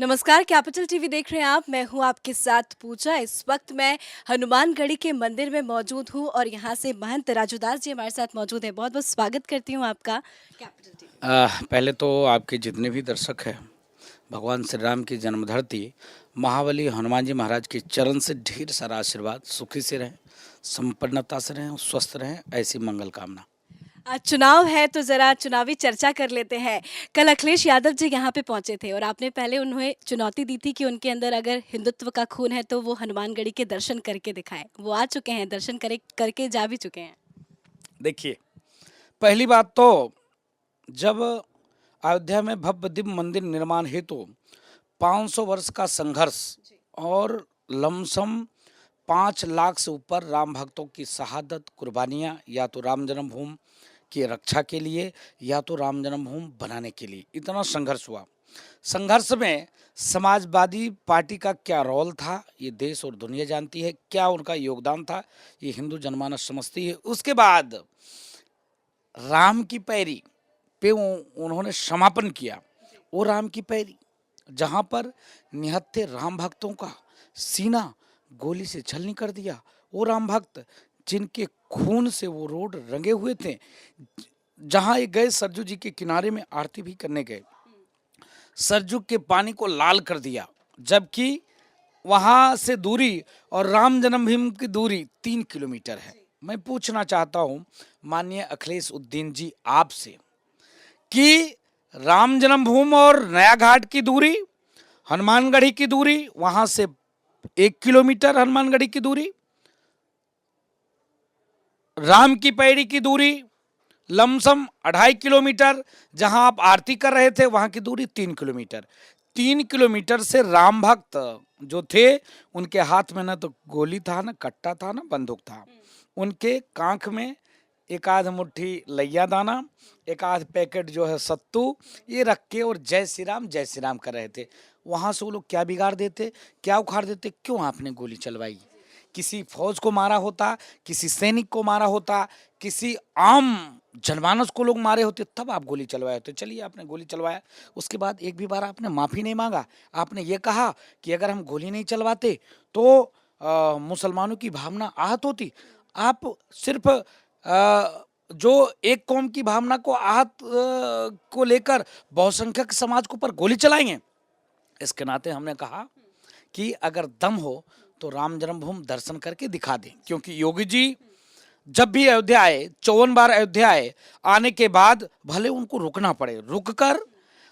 नमस्कार, capital TV देख रहे हैं आप। मैं हूं आपके साथ पूजा। इस वक्त मैं हनुमानगढ़ी के मंदिर में मौजूद हूं और यहां से महंत राजूदास जी हमारे साथ मौजूद हैं। बहुत बहुत स्वागत करती हूं आपका कैपिटल टीवी। पहले तो आपके जितने भी दर्शक हैं, भगवान श्री राम की जन्मधरती महाबली हनुमान जी महाराज के चरण से ढेर सारा आशीर्वाद, सुखी से रहें, संपन्नता से रहें, स्वस्थ रहें, ऐसी मंगल कामना। आज चुनाव है तो जरा चुनावी चर्चा कर लेते हैं। कल अखिलेश यादव जी यहाँ पे पहुंचे थे और आपने पहले उन्हें चुनौती दी थी कि उनके अंदर अगर हिंदुत्व का खून है तो वो हनुमानगढ़ी के दर्शन करके दिखाएं। वो आ चुके हैं, दर्शन करके जा भी चुके हैं। देखिए, पहली बात तो जब अयोध्या में भव्य दिव्य मंदिर निर्माण हेतु 500 वर्ष का संघर्ष और लमसम 5 लाख से ऊपर राम भक्तों की शहादत, कुर्बानियाँ, या तो राम जन्मभूमि की रक्षा के लिए या तो राम जन्मभूमि बनाने के लिए इतना संघर्ष हुआ। संघर्ष में समाजवादी पार्टी का क्या रोल था ये देश और दुनिया जानती है, क्या उनका योगदान था ये हिंदू जनमानस समझती है। उसके बाद राम की पैरी पे उन्होंने समापन किया। वो राम की पैरी जहाँ पर निहत्थे राम भक्तों का सीना गोली से छलनी कर दिया, वो राम भक्त जिनके खून से वो रोड रंगे हुए थे, जहाँ ये गए सरजू जी के किनारे में आरती भी करने गए, सरजू के पानी को लाल कर दिया, जबकि वहाँ से दूरी और राम जन्मभूमि की दूरी 3 किलोमीटर है। मैं पूछना चाहता हूँ माननीय अखिलेश उद्दीन जी आपसे कि राम जन्मभूमि और नया घाट की दूरी, हनुमानगढ़ी की दूरी, वहाँ से 1 किलोमीटर हनुमानगढ़ी की दूरी, राम की पैड़ी की दूरी लमसम 2.5 किलोमीटर, जहां आप आरती कर रहे थे वहां की दूरी 3 किलोमीटर। 3 किलोमीटर से राम भक्त जो थे उनके हाथ में ना तो गोली था, ना कट्टा था, ना बंदूक था। उनके कांख में एक आध मुट्ठी लैया दाना, एक आध पैकेट जो है सत्तू, ये रख के और जय श्री राम कर रहे थे। वहां से वो लोग क्या बिगाड़ देते, क्या उखाड़ देते? क्यों आपने गोली चलवाई? किसी फौज को मारा होता, किसी सैनिक को मारा होता, किसी आम जनमानस को लोग मारे होते, तब आप गोली चलवाए होते। चलिए, आपने गोली चलवाया, उसके बाद एक भी बार आपने माफ़ी नहीं मांगा। आपने ये कहा कि अगर हम गोली नहीं चलवाते तो मुसलमानों की भावना आहत होती। आप सिर्फ जो एक कौम की भावना को आहत को लेकर बहुसंख्यक समाज के ऊपर गोली चलाएंगे। इसके नाते हमने कहा कि अगर दम हो तो राम जन्मभूमि दर्शन करके दिखा दें, क्योंकि योगी जी जब भी अयोध्या आए, 54 बार अयोध्या आए, आने के बाद भले उनको रुकना पड़े, रुक कर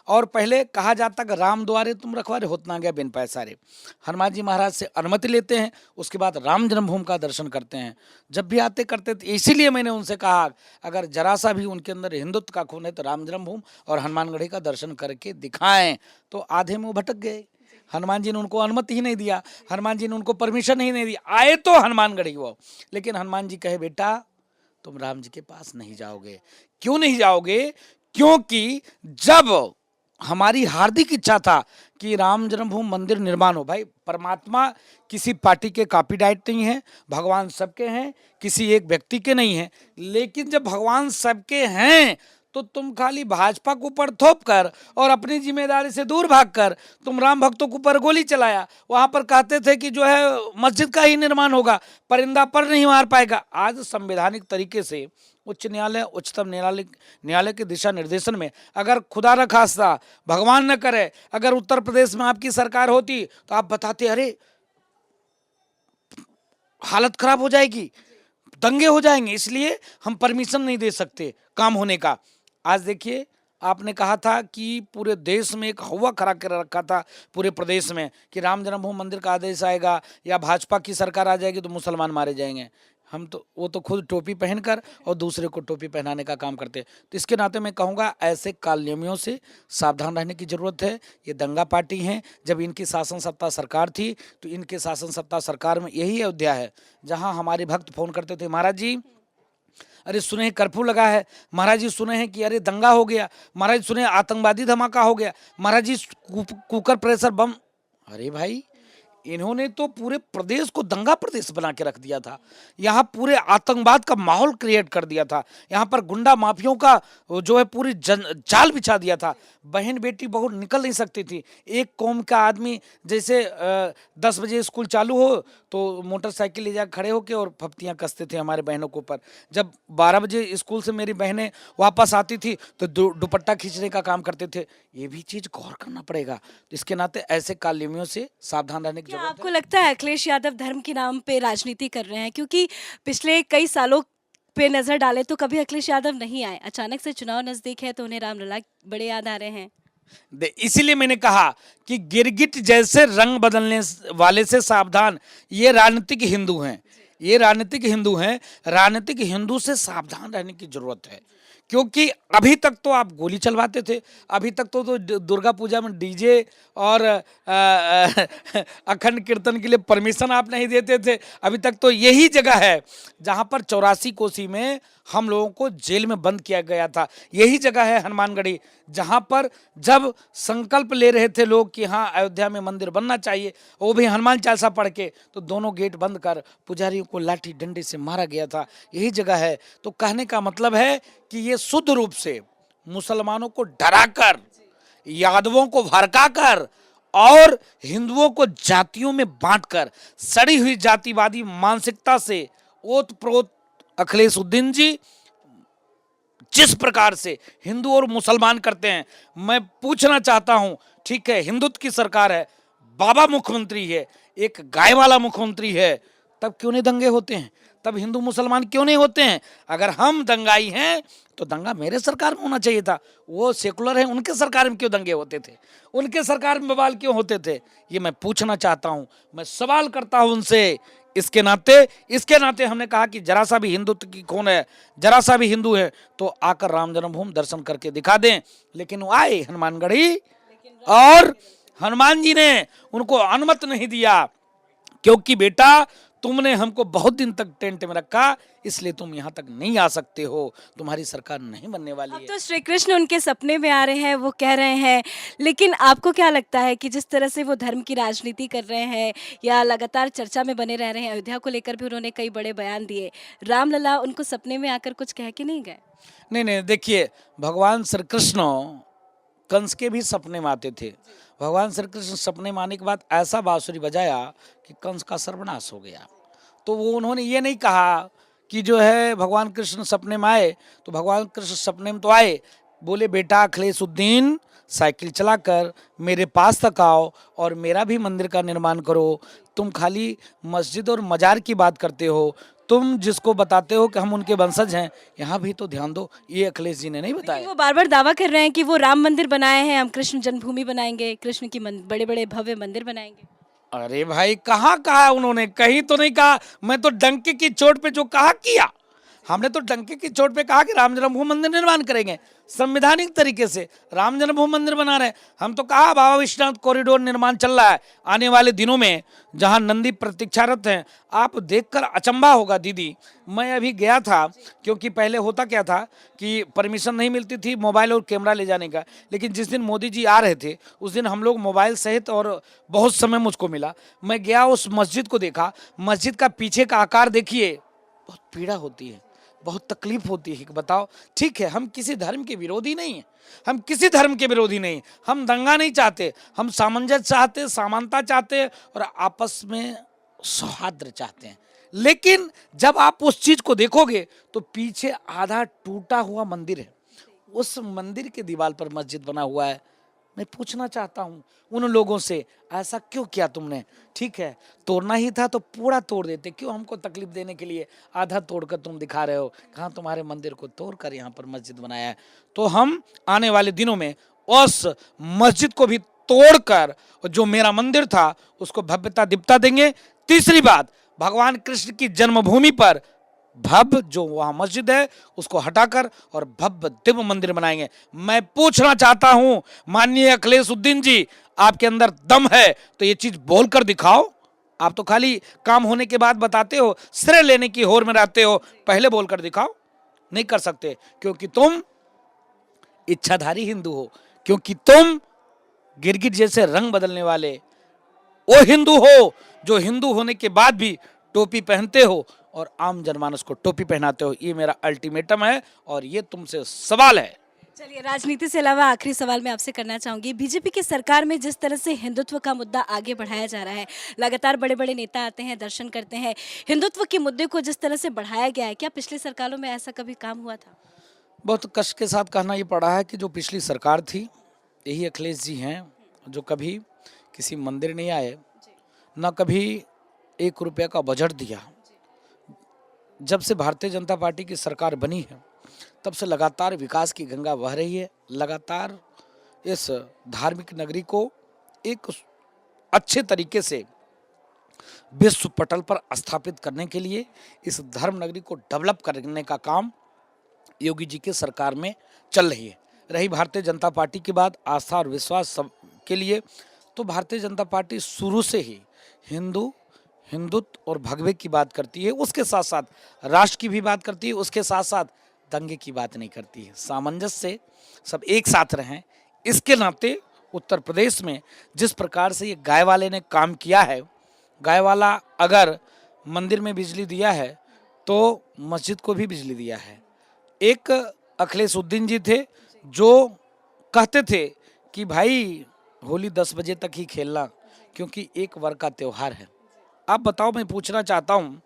और पहले कहा जाता कि राम द्वारे तुम रखवारे होत ना गया बिन पैसारे। हनुमान जी महाराज से अनुमति लेते हैं, उसके बाद राम जन्मभूमि का दर्शन करते हैं। जब भी आते करते थे, इसीलिए मैंने उनसे कहा अगर जरा सा भी उनके अंदर हिंदुत्व का खून है तो राम जन्मभूमि और हनुमानगढ़ी का दर्शन करके दिखाएं। तो आधे में वो भटक गए। हनुमान जी ने उनको अनुमति ही नहीं दिया, हनुमान जी ने उनको परमिशन ही नहीं दी। आए तो हनुमानगढ़ी वो, लेकिन हनुमान जी कहे बेटा तुम राम जी के पास नहीं जाओगे। क्यों नहीं जाओगे? क्योंकि जब हमारी हार्दिक इच्छा था कि राम जन्मभूमि मंदिर निर्माण हो। भाई, परमात्मा किसी पार्टी के कॉपी डाइट नहीं है, भगवान सबके हैं, किसी एक व्यक्ति के नहीं है। लेकिन जब भगवान सबके हैं तो तुम खाली भाजपा के ऊपर थोप कर और अपनी जिम्मेदारी से दूर भागकर तुम राम भक्तों के ऊपर गोली चलाया। वहां पर कहते थे कि जो है मस्जिद का ही निर्माण होगा, परिंदा पर नहीं मार पाएगा। आज संवैधानिक तरीके से उच्च न्यायालय, उच्चतम न्यायालय के दिशा निर्देशन में अगर खुदा न खास्ता, भगवान न करे, अगर उत्तर प्रदेश में आपकी सरकार होती तो आप बताते अरे हालत खराब हो जाएगी, दंगे हो जाएंगे, इसलिए हम परमिशन नहीं दे सकते काम होने का। आज देखिए, आपने कहा था कि पूरे देश में एक हवा खड़ा कर रखा था पूरे प्रदेश में कि राम जन्मभूमि मंदिर का आदेश आएगा या भाजपा की सरकार आ जाएगी तो मुसलमान मारे जाएंगे। हम तो वो तो खुद टोपी पहनकर और दूसरे को टोपी पहनाने का काम करते। तो इसके नाते मैं कहूँगा ऐसे कालनियमियों से सावधान रहने की ज़रूरत है। ये दंगा पार्टी हैं। जब इनकी शासन सत्ता सरकार थी तो इनके शासन सत्ता सरकार में यही अयोध्या है जहाँ हमारे भक्त फ़ोन करते थे, महाराज जी अरे सुने हैं कर्फ्यू लगा है, महाराज जी सुने हैं कि अरे दंगा हो गया, महाराज सुने आतंकवादी धमाका हो गया, महाराज जी कुकर प्रेशर बम। अरे भाई, इन्होंने तो पूरे प्रदेश को दंगा प्रदेश बना के रख दिया था। यहाँ पूरे आतंकवाद का माहौल क्रिएट कर दिया था। यहाँ पर गुंडा माफियों का जो है पूरी जाल बिछा दिया था। बहन बेटी बहू निकल नहीं सकती थी। एक कौम का आदमी जैसे 10 बजे स्कूल चालू हो तो मोटरसाइकिल ले जा खड़े होके और फप्तियाँ कसते थे हमारे बहनों के ऊपर। जब 12 बजे स्कूल से मेरी बहनें वापस आती थी तो दुपट्टा खींचने का काम करते थे। ये भी चीज़ गौर करना पड़ेगा। तो इसके नाते ऐसे कालिमियों से सावधान रहने की क्या जरूरत आपको है। लगता है अखिलेश यादव धर्म के नाम पे राजनीति कर रहे हैं? क्योंकि पिछले कई सालों पे नजर डाले तो कभी अखिलेश यादव नहीं आए, अचानक से चुनाव नजदीक है तो उन्हें रामलला बड़े याद आ रहे हैं। इसीलिए मैंने कहा कि गिरगिट जैसे रंग बदलने वाले से सावधान। ये राजनीतिक हिंदू हैं, ये राजनीतिक हिंदू हैं। राजनीतिक हिंदू से सावधान रहने की जरूरत है, क्योंकि अभी तक तो आप गोली चलवाते थे। अभी तक तो दुर्गा पूजा में डीजे और अखंड कीर्तन के लिए परमिशन आप नहीं देते थे। अभी तक तो यही जगह है जहां पर 84 कोसी में हम लोगों को जेल में बंद किया गया था। यही जगह है हनुमानगढ़ी, जहां पर जब संकल्प ले रहे थे लोग कि हाँ अयोध्या में मंदिर बनना चाहिए, वो भी हनुमान चालीसा पढ़ के, तो दोनों गेट बंद कर पुजारियों को लाठी डंडे से मारा गया था। यही जगह है। तो कहने का मतलब है कि ये शुद्ध रूप से मुसलमानों को डराकर, यादवों को भड़काकर और हिंदुओं को जातियों में बांटकर, सड़ी हुई जातिवादी मानसिकता से ओत प्रोत अखिलेशुद्दीन जी जिस प्रकार से हिंदू और मुसलमान करते हैं, मैं पूछना चाहता हूं, ठीक है हिंदुत्व की सरकार है, बाबा मुख्यमंत्री है, एक गाय वाला मुख्यमंत्री है, तब क्यों नहीं दंगे होते हैं? तब हिंदू मुसलमान क्यों नहीं होते हैं? अगर हम दंगाई हैं तो दंगा मेरे सरकार में होना चाहिए था। वो सेकुलर है, उनके सरकार में क्यों दंगे होते थे? उनके सरकार में बवाल क्यों होते थे? ये मैं पूछना चाहता हूं, मैं सवाल करता हूं उनसे। इसके नाते हमने कहा कि जरा सा भी हिंदुत्व की खून है, जरा सा भी हिंदू है तो आकर राम जन्मभूमि दर्शन करके दिखा दें। लेकिन वो आए हनुमानगढ़ी और हनुमान जी ने उनको अनुमति नहीं दिया, क्योंकि बेटा तुमने हमको बहुत दिन तक टेंट में रखा, इसलिए तुम यहाँ तक नहीं आ सकते हो, तुम्हारी सरकार नहीं बनने वाली अब है। तो श्री कृष्ण उनके सपने में आ रहे हैं, वो कह रहे हैं। लेकिन आपको क्या लगता है कि जिस तरह से वो धर्म की राजनीति कर रहे हैं या लगातार चर्चा में बने रह रहे हैं, अयोध्या को लेकर भी उन्होंने कई बड़े बयान दिए, रामलला उनको सपने में आकर कुछ कह के नहीं गए? नहीं, देखिए भगवान श्री कृष्ण कंस के भी सपने में आते थे। भगवान श्री कृष्ण सपने में आने के बाद ऐसा बांसुरी बजाया कि कंस का सर्वनाश हो गया। तो वो उन्होंने ये नहीं कहा कि जो है भगवान कृष्ण सपने में आए, तो भगवान कृष्ण सपने में तो आए, बोले बेटा अखिलेशुद्दीन साइकिल चलाकर मेरे पास तक आओ और मेरा भी मंदिर का निर्माण करो। तुम खाली मस्जिद और मजार की बात करते हो, तुम जिसको बताते हो कि हम उनके वंशज हैं, यहाँ भी तो ध्यान दो। ये अखिलेश जी ने नहीं बताया। वो बार बार दावा कर रहे हैं कि वो राम मंदिर बनाए हैं, हम कृष्ण जन्मभूमि बनाएंगे, कृष्ण की बड़े बड़े भव्य मंदिर बनाएंगे। अरे भाई कहाँ कहा उन्होंने? कहीं तो नहीं कहा। मैं तो डंके की चोट पे जो कहा किया। हमने तो डंके की चोट पे कहा कि राम जन्मभूमि मंदिर निर्माण करेंगे, संवैधानिक तरीके से राम जन्मभूमि मंदिर बना रहे हैं। हम तो कहा बाबा विश्वनाथ कॉरिडोर निर्माण चल रहा है आने वाले दिनों में, जहां नंदी प्रतीक्षारत हैं। आप देखकर अचंभा होगा दीदी। मैं अभी गया था, क्योंकि पहले होता क्या था कि परमिशन नहीं मिलती थी मोबाइल और कैमरा ले जाने का, लेकिन जिस दिन मोदी जी आ रहे थे उस दिन हम लोग मोबाइल सहित और बहुत समय मुझको मिला। मैं गया, उस मस्जिद को देखा। मस्जिद का पीछे का आकार देखिए, बहुत पीड़ा होती है, बहुत तकलीफ होती है। बताओ, ठीक है हम किसी धर्म के विरोधी नहीं हैं, हम किसी धर्म के विरोधी नहीं, हम दंगा नहीं चाहते, हम सामंजस्य चाहते, समानता चाहते और आपस में सौहार्द चाहते हैं। लेकिन जब आप उस चीज को देखोगे तो पीछे आधा टूटा हुआ मंदिर है, उस मंदिर के दीवार पर मस्जिद बना हुआ है। मैं पूछना चाहता हूँ उन लोगों से, ऐसा क्यों किया तुमने? ठीक है तोड़ना ही था तो पूरा तोड़ देते, क्यों हमको तकलीफ देने के लिए आधा तोड़कर तुम दिखा रहे हो? कहाँ तुम्हारे मंदिर को तोड़कर यहाँ पर मस्जिद बनाया है? तो हम आने वाले दिनों में उस मस्जिद को भी तोड़कर जो मेरा मंदिर था उसको भव्यता दीप्ता देंगे। तीसरी बात, भगवान कृष्ण की जन्मभूमि पर भव्य जो वहां मस्जिद है उसको हटाकर और भव्य दिव्य मंदिर बनाएंगे। मैं पूछना चाहता हूं माननीय अखिलेशुद्दीन जी, आपके अंदर दम है तो ये चीज बोलकर दिखाओ। आप तो खाली काम होने के बाद बताते हो, श्रेय लेने की होड़ में रहते हो, पहले बोलकर दिखाओ। नहीं कर सकते क्योंकि तुम इच्छाधारी हिंदू हो, क्योंकि तुम गिरगिट जैसे रंग बदलने वाले वो हिंदू हो जो हिंदू होने के बाद भी टोपी पहनते हो और आम जनमानस को टोपी पहनाते हो। ये मेरा अल्टीमेटम है और ये तुमसे सवाल है। चलिए, राजनीति से अलावा आखिरी सवाल मैं आपसे करना चाहूंगी। बीजेपी की सरकार में जिस तरह से हिंदुत्व का मुद्दा आगे बढ़ाया जा रहा है, लगातार बड़े बड़े नेता आते हैं, दर्शन करते हैं, हिंदुत्व के मुद्दे को जिस तरह से बढ़ाया गया है, क्या पिछली सरकारों में ऐसा कभी काम हुआ था? बहुत कष्ट के साथ कहना ये पड़ा है कि जो पिछली सरकार थी, यही अखिलेश जी हैं जो कभी किसी मंदिर नहीं आए, ना कभी 1 रुपया का बजट दिया। जब से भारतीय जनता पार्टी की सरकार बनी है तब से लगातार विकास की गंगा बह रही है। लगातार इस धार्मिक नगरी को एक अच्छे तरीके से विश्व पटल पर स्थापित करने के लिए इस धर्म नगरी को डेवलप करने का काम योगी जी की सरकार में चल रही है। रही भारतीय जनता पार्टी की बात, आस्था और विश्वास सब के लिए, तो भारतीय जनता पार्टी शुरू से ही हिंदुत्व और भगवे की बात करती है, उसके साथ साथ राष्ट्र की भी बात करती है, उसके साथ साथ दंगे की बात नहीं करती है। सामंजस्य से सब एक साथ रहें, इसके नाते उत्तर प्रदेश में जिस प्रकार से ये गाय वाले ने काम किया है, गाय वाला अगर मंदिर में बिजली दिया है तो मस्जिद को भी बिजली दिया है। एक अखिलेशुद्दीन जी थे जो कहते थे कि भाई होली 10 बजे तक ही खेलना, क्योंकि एक वर्ग का त्यौहार है। आप बताओ, मैं पूछना चाहता हूँ,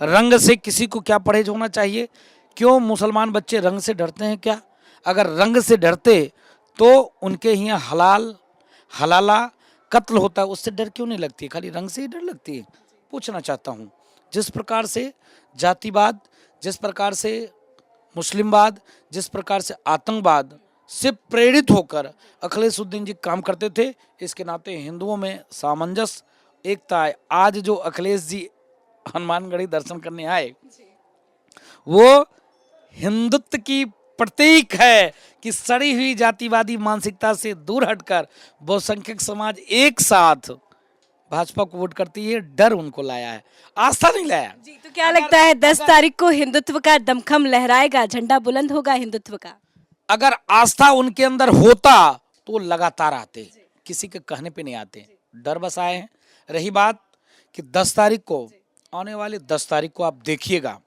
रंग से किसी को क्या परहेज होना चाहिए? क्यों मुसलमान बच्चे रंग से डरते हैं क्या? अगर रंग से डरते तो उनके यहाँ हलाला कत्ल होता है, उससे डर क्यों नहीं लगती? खाली रंग से ही डर लगती है? पूछना चाहता हूँ। जिस प्रकार से जातिवाद, जिस प्रकार से मुस्लिमवाद, जिस प्रकार से आतंकवाद से प्रेरित होकर अखिलेशुद्दीन जी काम करते थे, इसके नाते हिंदुओं में सामंजस्य, एकता है। आज जो अखिलेश जी हनुमानगढ़ी दर्शन करने आए, वो हिंदुत्व की प्रतीक है कि सड़ी हुई जातिवादी मानसिकता से दूर हटकर बहुसंख्यक समाज एक साथ भाजपा को वोट करती है। डर उनको लाया है, आस्था नहीं लाया। जी, तो क्या लगता है 10 तारीख को हिंदुत्व का दमखम लहराएगा, झंडा बुलंद होगा हिंदुत्व का? अगर आस्था उनके अंदर होता तो लगातार आते, किसी के कहने पे नहीं आते, डर बस आए हैं। रही बात कि 10 तारीख को, आने वाले 10 तारीख को आप देखिएगा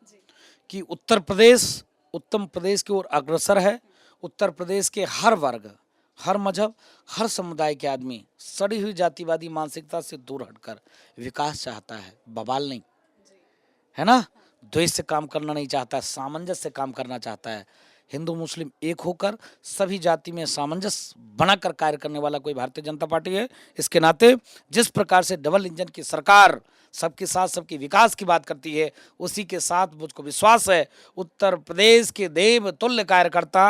कि उत्तर प्रदेश उत्तम प्रदेश की ओर अग्रसर है। उत्तर प्रदेश के हर वर्ग, हर मजहब, हर समुदाय के आदमी सड़ी हुई जातिवादी मानसिकता से दूर हटकर विकास चाहता है, बवाल नहीं, है ना? द्वेष से काम करना नहीं चाहता, सामंजस्य से काम करना चाहता है। हिंदू मुस्लिम एक होकर सभी जाति में सामंजस्य बनाकर कार्य करने वाला कोई भारतीय जनता पार्टी है। इसके नाते जिस प्रकार से डबल इंजन की सरकार सबके साथ सबके विकास की बात करती है, उसी के साथ मुझको विश्वास है उत्तर प्रदेश के देव तुल्य कार्यकर्ता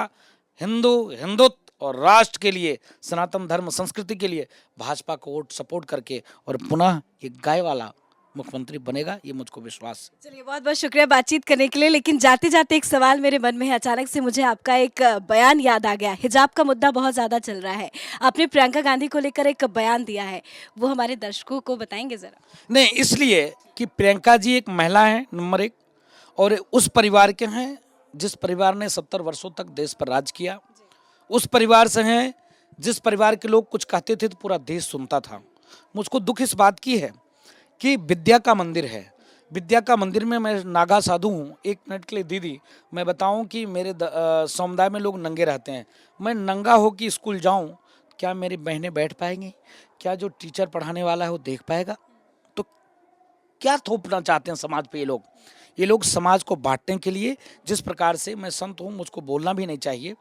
हिंदुत्व और राष्ट्र के लिए, सनातन धर्म संस्कृति के लिए भाजपा को वोट सपोर्ट करके और पुनः ये गाय वाला मुख्यमंत्री बनेगा, ये मुझको विश्वास है। चलिए, बहुत बहुत शुक्रिया बातचीत करने के लिए। लेकिन जाते जाते एक सवाल मेरे मन में है, अचानक से मुझे आपका एक बयान याद आ गया। हिजाब का मुद्दा बहुत ज़्यादा चल रहा है, आपने प्रियंका गांधी को लेकर एक बयान दिया है, वो हमारे दर्शकों को बताएंगे ज़रा? नहीं, इसलिए कि प्रियंका जी एक महिला हैं नंबर 1, और उस परिवार के हैं जिस परिवार ने 70 वर्षों तक देश पर राज किया। उस परिवार से हैं जिस परिवार के लोग कुछ कहते थे तो पूरा देश सुनता था। मुझको दुख इस बात की है कि विद्या का मंदिर है, विद्या का मंदिर में मैं नागा साधु हूँ। 1 मिनट के लिए दीदी मैं बताऊँ कि मेरे समुदाय में लोग नंगे रहते हैं, मैं नंगा हो कि स्कूल जाऊँ, क्या मेरी बहनें बैठ पाएंगी? क्या जो टीचर पढ़ाने वाला है वो देख पाएगा? तो क्या थोपना चाहते हैं समाज पे ये लोग समाज को बांटने के लिए। जिस प्रकार से मैं संत हूँ, मुझको बोलना भी नहीं चाहिए,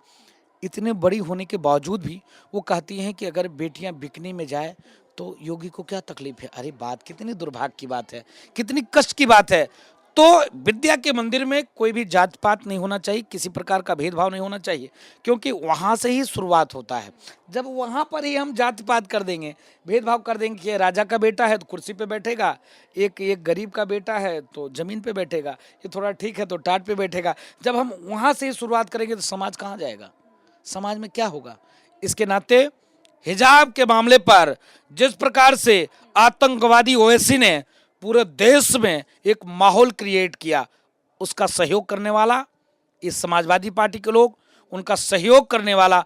इतने बड़ी होने के बावजूद भी वो कहती हैं कि अगर बेटियां बिकने में जाए तो योगी को क्या तकलीफ है? अरे बात कितनी दुर्भाग्य की बात है, कितनी कष्ट की बात है। तो विद्या के मंदिर में कोई भी जात पात नहीं होना चाहिए, किसी प्रकार का भेदभाव नहीं होना चाहिए, क्योंकि वहाँ से ही शुरुआत होता है। जब वहाँ पर ही हम जाति पात कर देंगे, भेदभाव कर देंगे कि राजा का बेटा है तो कुर्सी पे बैठेगा, एक गरीब का बेटा है तो जमीन पे बैठेगा, ये थोड़ा ठीक है तो टाट पे बैठेगा, जब हम वहाँ से ही शुरुआत करेंगे तो समाज कहाँ जाएगा? समाज में क्या होगा? इसके नाते हिजाब के मामले पर जिस प्रकार से आतंकवादी ओवैसी ने पूरे देश में एक माहौल क्रिएट किया, उसका सहयोग करने वाला इस समाजवादी पार्टी के लोग, उनका सहयोग करने वाला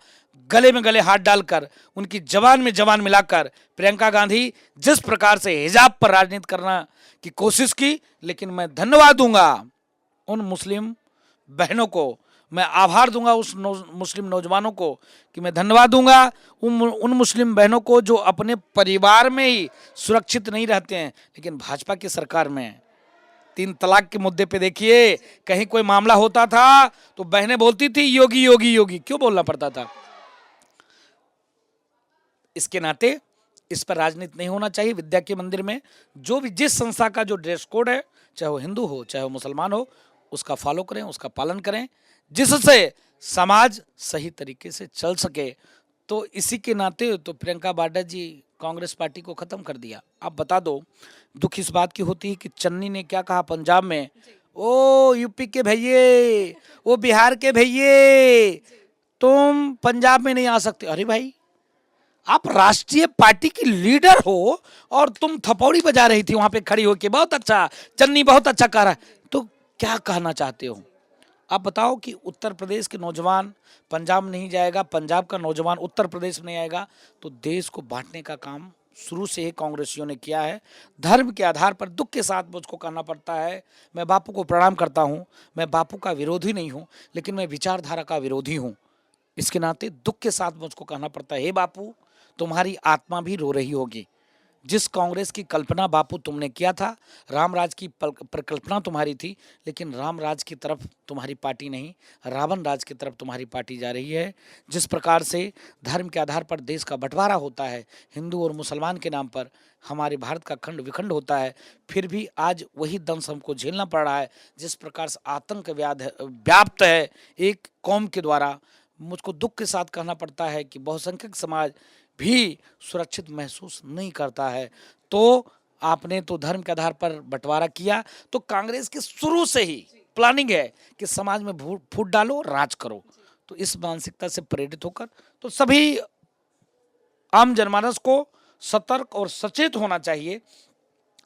गले में गले हाथ डालकर, उनकी जबान में जबान मिलाकर प्रियंका गांधी जिस प्रकार से हिजाब पर राजनीति करना की कोशिश की, लेकिन मैं धन्यवाद दूंगा उन मुस्लिम बहनों को, मैं आभार दूंगा उस मुस्लिम नौजवानों को कि मैं धन्यवाद दूंगा उन मुस्लिम बहनों को जो अपने परिवार में ही सुरक्षित नहीं रहते हैं, लेकिन भाजपा की सरकार में 3 तलाक के मुद्दे पे देखिए, कहीं कोई मामला होता था तो बहनें बोलती थी योगी योगी योगी, क्यों बोलना पड़ता था? इसके नाते इस पर राजनीति नहीं होना चाहिए। विद्या के मंदिर में जो भी जिस संस्था का जो ड्रेस कोड है, चाहे वो हिंदू हो चाहे वो मुसलमान हो, उसका फॉलो करें, उसका पालन करें, जिससे समाज सही तरीके से चल सके। तो इसी के नाते तो प्रियंका वाड्रा जी कांग्रेस पार्टी को खत्म कर दिया। आप बता दो, दुख इस बात की होती है कि चन्नी ने क्या कहा पंजाब में, ओ यूपी के भैये, ओ बिहार के भैये, तुम पंजाब में नहीं आ सकते। अरे भाई, आप राष्ट्रीय पार्टी की लीडर हो और तुम थपौड़ी बजा रही थी वहां पे खड़ी होके, बहुत अच्छा चन्नी बहुत अच्छा कह रहा है, तो क्या कहना चाहते हो? आप बताओ कि उत्तर प्रदेश के नौजवान पंजाब नहीं जाएगा, पंजाब का नौजवान उत्तर प्रदेश में नहीं आएगा, तो देश को बांटने का काम शुरू से ही कांग्रेसियों ने किया है। धर्म के आधार पर दुख के साथ मुझको कहना पड़ता है, मैं बापू को प्रणाम करता हूँ, मैं बापू का विरोधी नहीं हूँ, लेकिन मैं विचारधारा का विरोधी हूँ। इसके नाते दुख के साथ मुझको कहना पड़ता है, हे बापू, तुम्हारी आत्मा भी रो रही होगी। जिस कांग्रेस की कल्पना बापू तुमने किया था, राम राज की परिकल्पना तुम्हारी थी, लेकिन राम राज की तरफ तुम्हारी पार्टी नहीं, रावण राज की तरफ तुम्हारी पार्टी जा रही है। जिस प्रकार से धर्म के आधार पर देश का बंटवारा होता है, हिंदू और मुसलमान के नाम पर हमारे भारत का खंड विखंड होता है, फिर भी आज वही दंश हमको झेलना पड़ रहा है। जिस प्रकार से आतंक व्याप्त है एक कौम के द्वारा, मुझको दुख के साथ कहना पड़ता है कि बहुसंख्यक समाज भी सुरक्षित महसूस नहीं करता है। तो आपने तो धर्म के आधार पर बंटवारा किया, तो कांग्रेस की शुरू से ही प्लानिंग है कि समाज में फूट डालो, राज करो। तो इस मानसिकता से प्रेरित होकर तो सभी आम जनमानस को सतर्क और सचेत होना चाहिए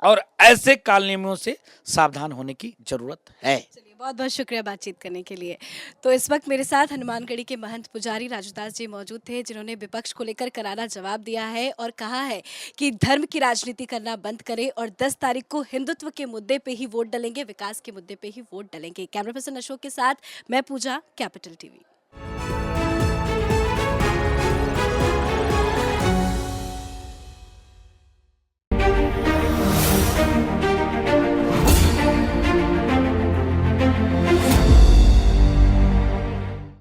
और ऐसे कालनियमों से सावधान होने की जरूरत है। चलिए, बहुत बहुत शुक्रिया बातचीत करने के लिए। तो इस वक्त मेरे साथ हनुमानगढ़ी के महंत पुजारी राजूदास जी मौजूद थे, जिन्होंने विपक्ष को लेकर करारा जवाब दिया है और कहा है कि धर्म की राजनीति करना बंद करें और 10 तारीख को हिंदुत्व के मुद्दे पे ही वोट डालेंगे, विकास के मुद्दे पे ही वोट डालेंगे। कैमरा पर्सन अशोक के साथ मैं पूजा, कैपिटल टीवी।